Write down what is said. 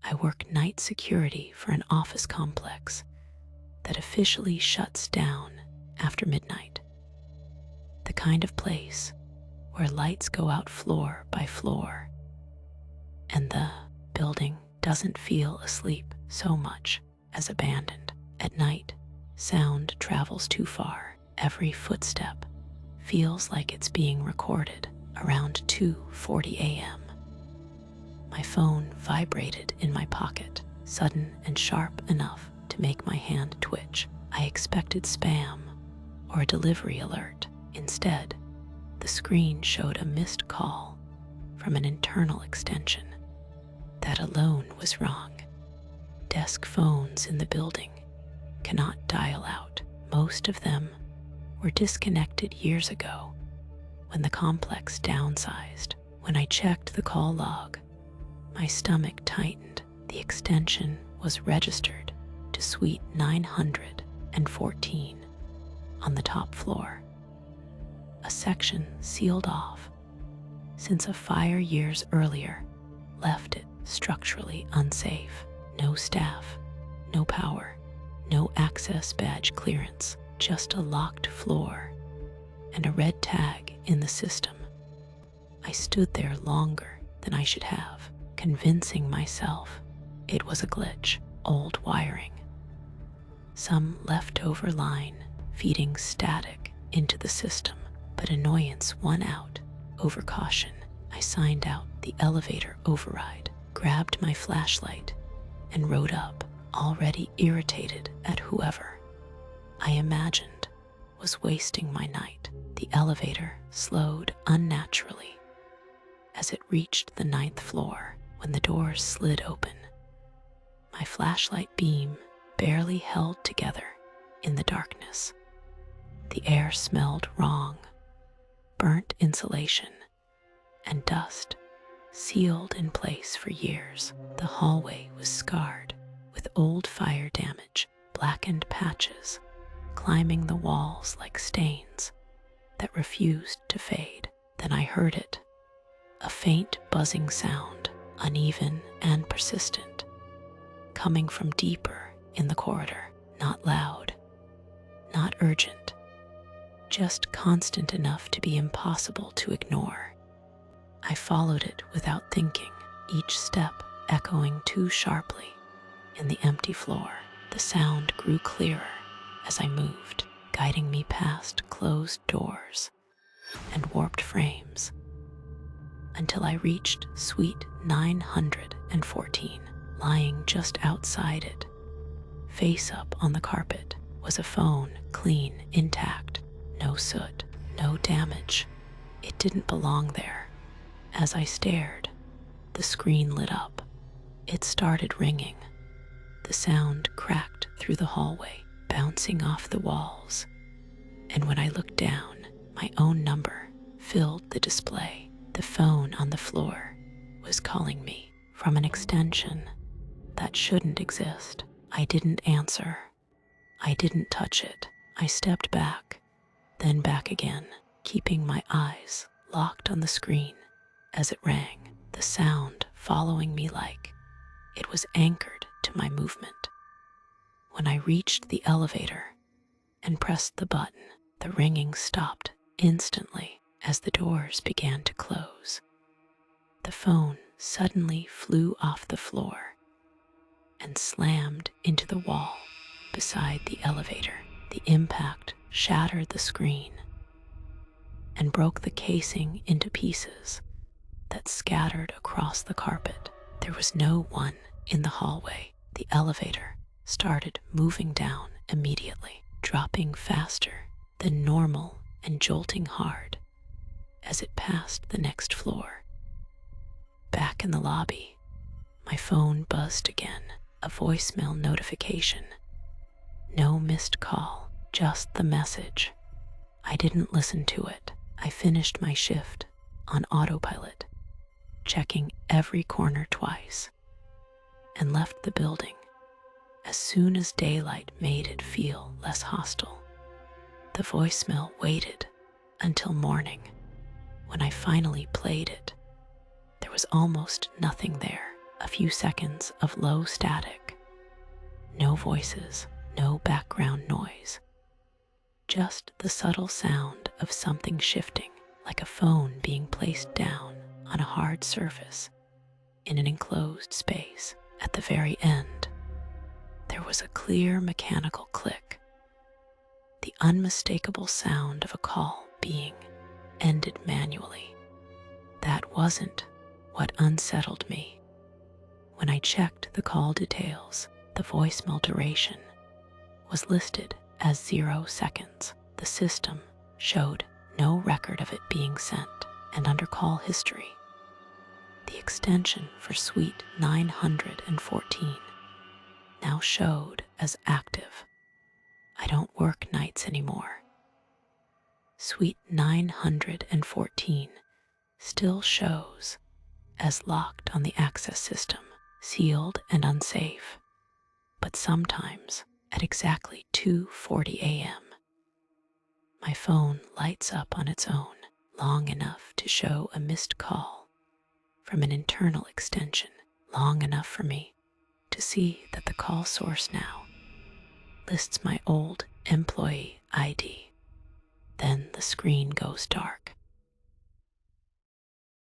I work night security for an office complex that officially shuts down after midnight. The kind of place where lights go out floor by floor, and the building doesn't feel asleep so much as abandoned. At night, sound travels too far. Every footstep feels like it's being recorded. Around 2:40 a.m., my phone vibrated in my pocket, sudden and sharp enough to make my hand twitch. I expected spam or a delivery alert. Instead, the screen showed a missed call from an internal extension. That alone was wrong. Desk phones in the building cannot dial out. Most of them were disconnected years ago when the complex downsized. When I checked the call log, my stomach tightened. The extension was registered to suite 914 on the top floor, a section sealed off since a fire years earlier left it structurally unsafe. No staff, no power, no access badge clearance, just a locked floor and a red tag in the system. I stood there longer than I should have, convincing myself it was a glitch, old wiring, some leftover line feeding static into the system. But annoyance won out over caution. I signed out the elevator override, grabbed my flashlight, and rode up, already irritated at whoever I imagined was wasting my night. The elevator slowed unnaturally as it reached the 9th floor. When the doors slid open, my flashlight beam barely held together in the darkness. The air smelled wrong, burnt insulation, and dust sealed in place for years. The hallway was scarred with old fire damage, blackened patches climbing the walls like stains that refused to fade. Then I heard it, a faint buzzing sound, uneven and persistent, coming from deeper in the corridor. Not loud, not urgent, just constant enough to be impossible to ignore. I followed it without thinking, each step echoing too sharply in the empty floor. The sound grew clearer as I moved, guiding me past closed doors and warped frames until I reached suite 914. Lying just outside it, face up on the carpet, was a phone, clean, intact, no soot, no damage. It didn't belong there. As I stared, the screen lit up. It started ringing. The sound cracked through the hallway, bouncing off the walls. And when I looked down, my own number filled the display. The phone on the floor was calling me from an extension that shouldn't exist. I didn't answer. I didn't touch it. I stepped back, then back again, keeping my eyes locked on the screen as it rang, the sound following me like it was anchored to my movement. When I reached the elevator and pressed the button, the ringing stopped instantly as the doors began to close. The phone suddenly flew off the floor and slammed into the wall beside the elevator. The impact shattered the screen and broke the casing into pieces that scattered across the carpet. There was no one in the hallway. The elevator started moving down immediately, dropping faster than normal and jolting hard as it passed the next floor. Back in the lobby, my phone buzzed again, a voicemail notification. No missed call, just the message. I didn't listen to it. I finished my shift on autopilot, checking every corner twice, and left the building as soon as daylight made it feel less hostile. The voicemail waited until morning. When I finally played it, there was almost nothing there. A few seconds of low static. No voices, no background noise. Just the subtle sound of something shifting, like a phone being placed down on a hard surface in an enclosed space. At the very end, there was a clear mechanical click, the unmistakable sound of a call being ended manually. That wasn't what unsettled me. When I checked the call details, the voicemail duration was listed as 0 seconds. The system showed no record of it being sent, and under call history, the extension for suite 914 now showed as active. I don't work nights anymore. Suite 914 still shows as locked on the access system, sealed and unsafe. But sometimes, at exactly 2:40 a.m., my phone lights up on its own, long enough to show a missed call from an internal extension, long enough for me to see that the call source now lists my old employee ID. Then the screen goes dark.